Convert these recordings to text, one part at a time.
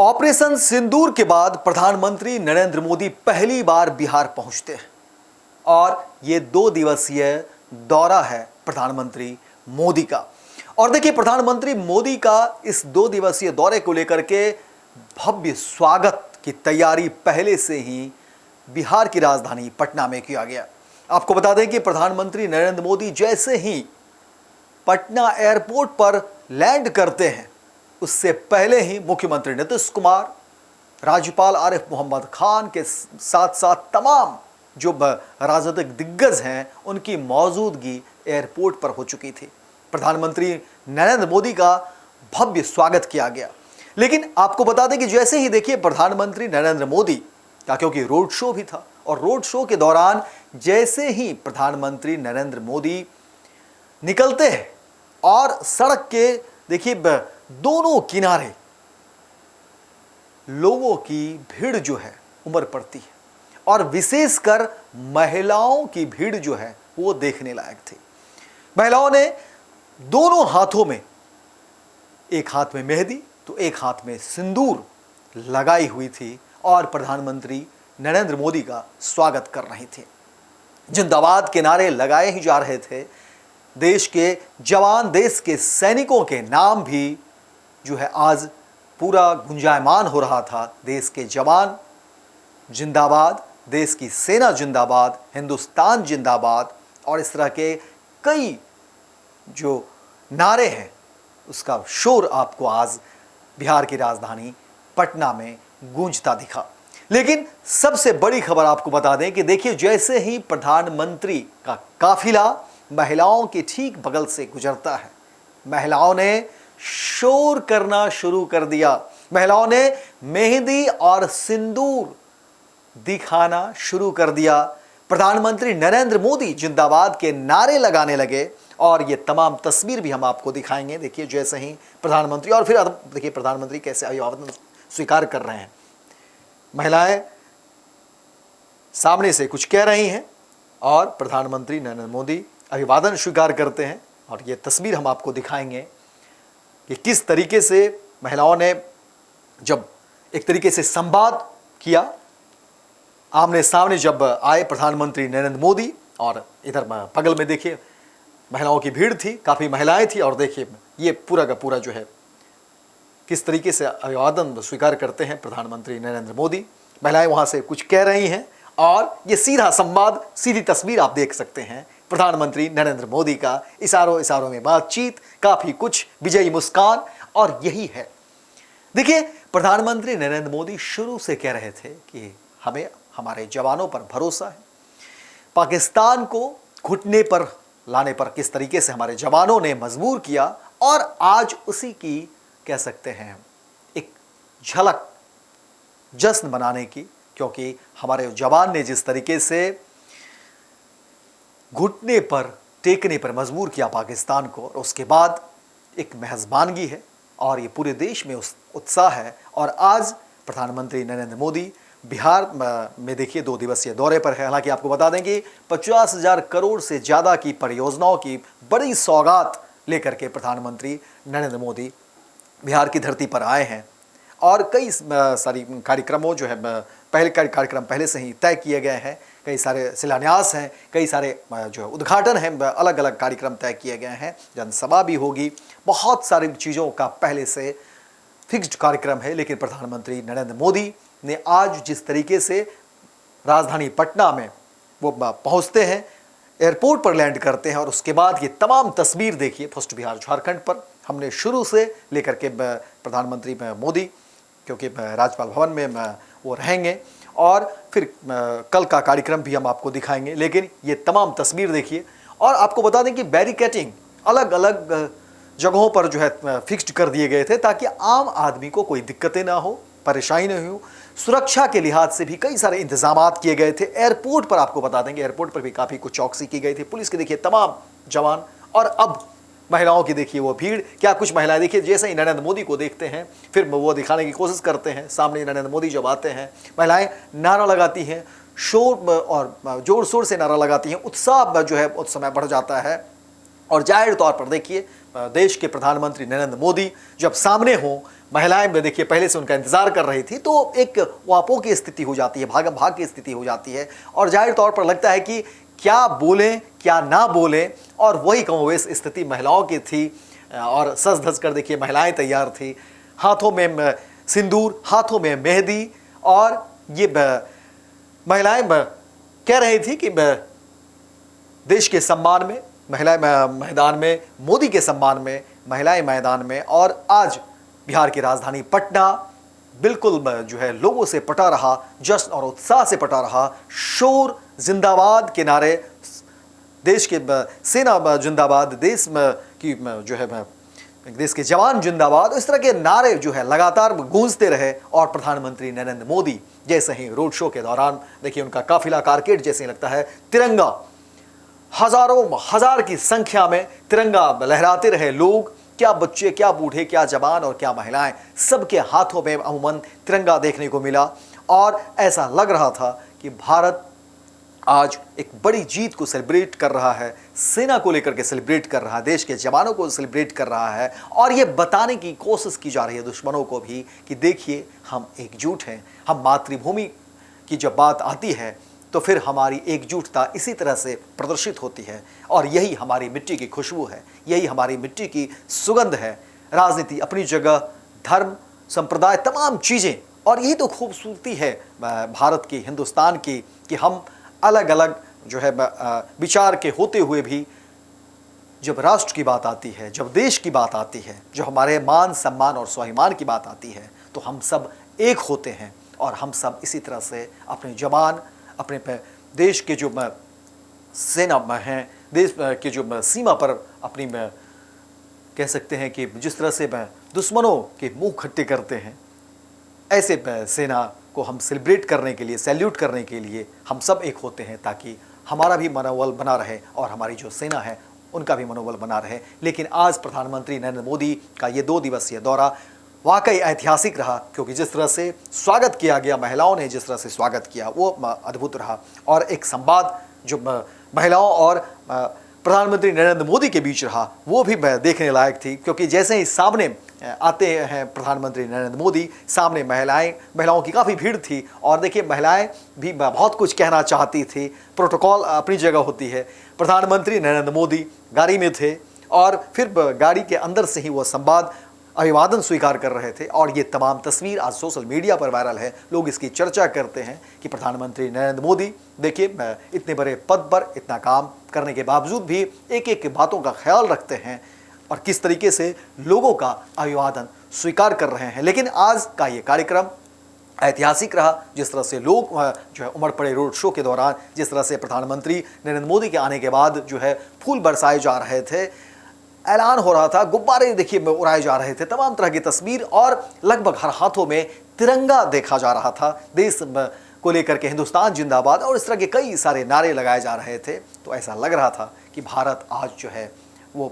Operation सिंदूर के बाद प्रधानमंत्री नरेंद्र मोदी पहली बार बिहार पहुंचते हैं और ये 2 दिवसीय दौरा है प्रधानमंत्री मोदी का। और देखिए, प्रधानमंत्री मोदी का इस 2 दिवसीय दौरे को लेकर के भव्य स्वागत की तैयारी पहले से ही बिहार की राजधानी पटना में किया गया। आपको बता दें कि प्रधानमंत्री नरेंद्र मोदी जैसे ही पटना एयरपोर्ट पर लैंड करते हैं, उससे पहले ही मुख्यमंत्री नीतीश कुमार, राज्यपाल आरिफ मोहम्मद खान के साथ साथ तमाम जो राजनीतिक दिग्गज हैं, उनकी मौजूदगी एयरपोर्ट पर हो चुकी थी। प्रधानमंत्री नरेंद्र मोदी का भव्य स्वागत किया गया। लेकिन आपको बता दें कि जैसे ही देखिए प्रधानमंत्री नरेंद्र मोदी का, क्योंकि रोड शो भी था, और रोड शो के दौरान जैसे ही प्रधानमंत्री नरेंद्र मोदी निकलते हैं और सड़क के देखिए दोनों किनारे लोगों की भीड़ जो है उमड़ पड़ती है, और विशेषकर महिलाओं की भीड़ जो है वो देखने लायक थी। महिलाओं ने दोनों हाथों में, एक हाथ में मेहंदी तो एक हाथ में सिंदूर लगाई हुई थी और प्रधानमंत्री नरेंद्र मोदी का स्वागत कर रही थी। जिंदाबाद के नारे लगाए ही जा रहे थे। देश के जवान, देश के सैनिकों के नाम भी जो है आज पूरा गुंजायमान हो रहा था। देश के जवान जिंदाबाद, देश की सेना जिंदाबाद, हिंदुस्तान जिंदाबाद, और इस तरह के कई जो नारे हैं उसका शोर आपको आज बिहार की राजधानी पटना में गूंजता दिखा। लेकिन सबसे बड़ी खबर आपको बता दें कि देखिए, जैसे ही प्रधानमंत्री का काफिला महिलाओं के ठीक बगल से गुजरता है, महिलाओं ने शोर करना शुरू कर दिया। महिलाओं ने मेहंदी और सिंदूर दिखाना शुरू कर दिया। प्रधानमंत्री नरेंद्र मोदी जिंदाबाद के नारे लगाने लगे और ये तमाम तस्वीर भी हम आपको दिखाएंगे। देखिए, जैसे ही प्रधानमंत्री, और फिर देखिए प्रधानमंत्री कैसे अभिवादन स्वीकार कर रहे हैं। महिलाएं सामने से कुछ कह रही हैं और प्रधानमंत्री नरेंद्र मोदी अभिवादन स्वीकार करते हैं, और ये तस्वीर हम आपको दिखाएंगे कि किस तरीके से महिलाओं ने जब एक तरीके से संवाद किया, आमने सामने जब आए प्रधानमंत्री नरेंद्र मोदी, और इधर बगल में देखिए महिलाओं की भीड़ थी, काफ़ी महिलाएं थी, और देखिए ये पूरा का पूरा जो है किस तरीके से अभिवादन स्वीकार करते हैं प्रधानमंत्री नरेंद्र मोदी। महिलाएं वहाँ से कुछ कह रही हैं और ये सीधा संवाद, सीधी तस्वीर आप देख सकते हैं। प्रधानमंत्री नरेंद्र मोदी का इशारों इशारों में बातचीत, काफ़ी कुछ विजयी मुस्कान, और यही है। देखिए, प्रधानमंत्री नरेंद्र मोदी शुरू से कह रहे थे कि हमें हमारे जवानों पर भरोसा है। पाकिस्तान को घुटने पर लाने पर किस तरीके से हमारे जवानों ने मजबूर किया, और आज उसी की कह सकते हैं एक झलक जश्न बनाने की, क्योंकि हमारे जवान ने जिस तरीके से घुटने पर, टेकने पर मजबूर किया पाकिस्तान को, और उसके बाद एक मेहज़बानगी है और ये पूरे देश में उत्साह है। और आज प्रधानमंत्री नरेंद्र मोदी बिहार में देखिए 2 दिवसीय दौरे पर है। हालांकि आपको बता दें कि 50,000 करोड़ से ज़्यादा की परियोजनाओं की बड़ी सौगात लेकर के प्रधानमंत्री नरेंद्र मोदी बिहार की धरती पर आए हैं, और कई सारी कार्यक्रमों जो है कार्यक्रम पहले से ही तय किए गए हैं। कई सारे शिलान्यास हैं, कई सारे जो उद्घाटन हैं, अलग अलग कार्यक्रम तय किए गए हैं, जनसभा भी होगी, बहुत सारी चीज़ों का पहले से फिक्स्ड कार्यक्रम है। लेकिन प्रधानमंत्री नरेंद्र मोदी ने आज जिस तरीके से राजधानी पटना में वो पहुंचते हैं, एयरपोर्ट पर लैंड करते हैं, और उसके बाद ये तमाम तस्वीर देखिए फर्स्ट बिहार झारखंड पर हमने शुरू से लेकर के प्रधानमंत्री मोदी, क्योंकि राज्यपाल भवन में वो रहेंगे, और फिर कल का कार्यक्रम भी हम आपको दिखाएंगे। लेकिन ये तमाम तस्वीर देखिए, और आपको बता दें कि बैरिकेटिंग अलग अलग जगहों पर जो है फिक्स्ड कर दिए गए थे, ताकि आम आदमी को कोई दिक्कतें ना हो, परेशानी नहीं हो। सुरक्षा के लिहाज से भी कई सारे इंतजामात किए गए थे। एयरपोर्ट पर आपको बता देंगे, एयरपोर्ट पर भी काफ़ी कुछ चौकसी की गई थी। पुलिस के देखिए तमाम जवान, और अब महिलाओं की देखिए वो भीड़। क्या कुछ महिलाएं देखिए, जैसे ही नरेंद्र मोदी को देखते हैं फिर वो दिखाने की कोशिश करते हैं। सामने नरेंद्र मोदी जब आते हैं, महिलाएं नारा लगाती हैं, शोर और जोर शोर से नारा लगाती हैं। उत्साह जो है उस समय बढ़ जाता है, और जाहिर तौर पर देखिए देश के प्रधानमंत्री नरेंद्र मोदी जब सामने हों, महिलाएं देखिए पहले से उनका इंतजार कर रही थी, तो एक वापों की स्थिति हो जाती है, भागम भाग की स्थिति हो जाती है और जाहिर तौर पर लगता है कि क्या बोलें क्या ना बोलें। और वही कमोवेश स्थिति महिलाओं की थी और सज धज कर देखिए महिलाएं तैयार थी, हाथों में सिंदूर, हाथों में मेहंदी, और ये महिलाएं कह रही थी कि देश के सम्मान में महिलाएं मैदान में, मोदी के सम्मान में महिलाएं मैदान में। और आज बिहार की राजधानी पटना बिल्कुल जो है लोगों से पटा रहा, जश्न और उत्साह से पटा रहा, शोर जिंदाबाद के नारे, देश के सेना जिंदाबाद, देश की जो है देश के जवान जिंदाबाद, इस तरह के नारे जो है लगातार गूंजते रहे। और प्रधानमंत्री नरेंद्र मोदी जैसे ही रोड शो के दौरान देखिए उनका काफिला कारकेड जैसे ही लगता है, तिरंगा हजारों हजार की संख्या में तिरंगा लहराते रहे लोग, क्या बच्चे, क्या बूढ़े, क्या जवान और क्या महिलाएं, सबके हाथों में अमूमन तिरंगा देखने को मिला। और ऐसा लग रहा था कि भारत आज एक बड़ी जीत को सेलिब्रेट कर रहा है, सेना को लेकर के सेलिब्रेट कर रहा है, देश के जवानों को सेलिब्रेट कर रहा है। और ये बताने की कोशिश की जा रही है दुश्मनों को भी कि देखिए हम एकजुट हैं। हम मातृभूमि की जब बात आती है तो फिर हमारी एकजुटता इसी तरह से प्रदर्शित होती है और यही हमारी मिट्टी की खुशबू है, यही हमारी मिट्टी की सुगंध है। राजनीति अपनी जगह, धर्म, संप्रदाय, तमाम चीज़ें, और यही तो खूबसूरती है भारत की, हिंदुस्तान की, कि हम अलग अलग जो है विचार के होते हुए भी जब राष्ट्र की बात आती है, जब देश की बात आती है, जो हमारे मान सम्मान और स्वाभिमान की बात आती है, तो हम सब एक होते हैं। और हम सब इसी तरह से अपने जवान, अपने देश के जो सेना में हैं, देश के जो सीमा पर अपनी कह सकते हैं कि जिस तरह से दुश्मनों के मुंह खट्टे करते हैं, ऐसे सेना को हम सेलिब्रेट करने के लिए, सैल्यूट करने के लिए हम सब एक होते हैं, ताकि हमारा भी मनोबल बना रहे और हमारी जो सेना है उनका भी मनोबल बना रहे। लेकिन आज प्रधानमंत्री नरेंद्र मोदी का ये 2 दिवसीय दौरा वाकई ऐतिहासिक रहा, क्योंकि जिस तरह से स्वागत किया गया, महिलाओं ने जिस तरह से स्वागत किया वो अद्भुत रहा। और एक संवाद जो महिलाओं और प्रधानमंत्री नरेंद्र मोदी के बीच रहा वो भी देखने लायक थी, क्योंकि जैसे ही सामने आते हैं प्रधानमंत्री नरेंद्र मोदी, सामने महिलाओं की काफ़ी भीड़ थी। और देखिए महिलाएं भी बहुत कुछ कहना चाहती थी, प्रोटोकॉल अपनी जगह होती है। प्रधानमंत्री नरेंद्र मोदी गाड़ी में थे और फिर गाड़ी के अंदर से ही वो संवाद, अभिवादन स्वीकार कर रहे थे। और ये तमाम तस्वीर आज सोशल मीडिया पर वायरल है, लोग इसकी चर्चा करते हैं कि प्रधानमंत्री नरेंद्र मोदी देखिए इतने बड़े पद पर इतना काम करने के बावजूद भी एक एक बातों का ख्याल रखते हैं और किस तरीके से लोगों का अभिवादन स्वीकार कर रहे हैं। लेकिन आज का ये कार्यक्रम ऐतिहासिक रहा, जिस तरह से लोग जो है उमड़ पड़े रोड शो के दौरान, जिस तरह से प्रधानमंत्री नरेंद्र मोदी के आने के बाद जो है फूल बरसाए जा रहे थे, ऐलान हो रहा था, गुब्बारे देखिए उड़ाए जा रहे थे, तमाम तरह की तस्वीर, और लगभग हर हाथों में तिरंगा देखा जा रहा था, देश को लेकर के हिंदुस्तान जिंदाबाद और इस तरह के कई सारे नारे लगाए जा रहे थे। तो ऐसा लग रहा था कि भारत आज जो है वो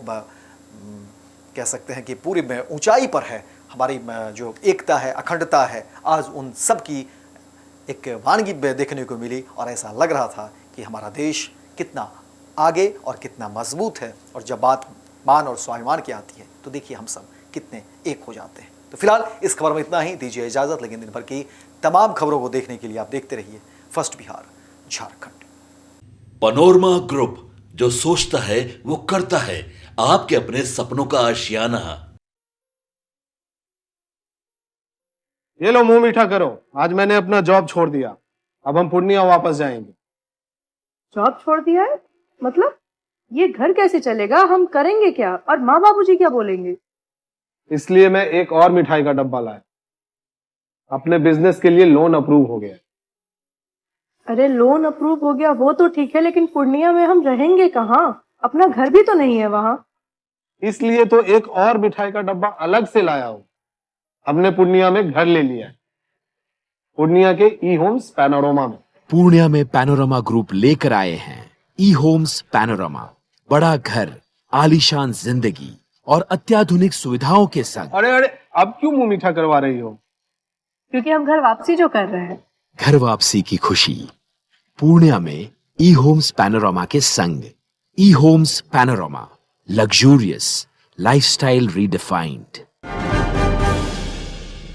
कह सकते हैं कि पूरी ऊंचाई पर है। हमारी जो एकता है, अखंडता है, आज उन सब की एक वानगी देखने को मिली और ऐसा लग रहा था कि हमारा देश कितना आगे और कितना मजबूत है। और जब बात मान और स्वाभिमान की आती है तो देखिए हम सब कितने एक हो जाते हैं। तो फिलहाल इस खबर में इतना ही, दीजिए इजाजत। लेकिन दिन भर की तमाम खबरों को देखने के लिए आप देखते रहिए first Bihar Jharkhand. Panorama group, जो सोचता है वो करता है, आपके अपने सपनों का आशियाना। ये लो मुंह मीठा करो, आज मैंने अपना जॉब छोड़ दिया, अब हम पूर्णिया वापस जाएंगे। जॉब छोड़ दिया है? मतलब ये घर कैसे चलेगा? हम करेंगे क्या? और माँ बाबूजी क्या बोलेंगे? इसलिए मैं एक और मिठाई का डब्बा लाया, अपने बिजनेस के लिए लोन अप्रूव हो गया। अरे लोन अप्रूव हो गया वो तो ठीक है, लेकिन पूर्णिया में हम रहेंगे कहाँ? अपना घर भी तो नहीं है वहाँ। इसलिए तो एक और मिठाई का डब्बा अलग से लाया हूँ। हमने पूर्णिया में घर ले लिया है, पूर्णिया के ई होम्स पैनोरमा में। पूर्णिया में पैनोरमा ग्रुप लेकर आए हैं ई होम्स पैनोरमा, बड़ा घर, आलीशान जिंदगी और अत्याधुनिक सुविधाओं के संग। अरे अरे, अब क्यों मुंह मीठा करवा रही हो? क्योंकि हम घर वापसी जो कर रहे हैं। घर वापसी की खुशी पूर्णिया में ई होम्स पैनोरमा के संग। ई Homes Panorama, luxurious lifestyle redefined.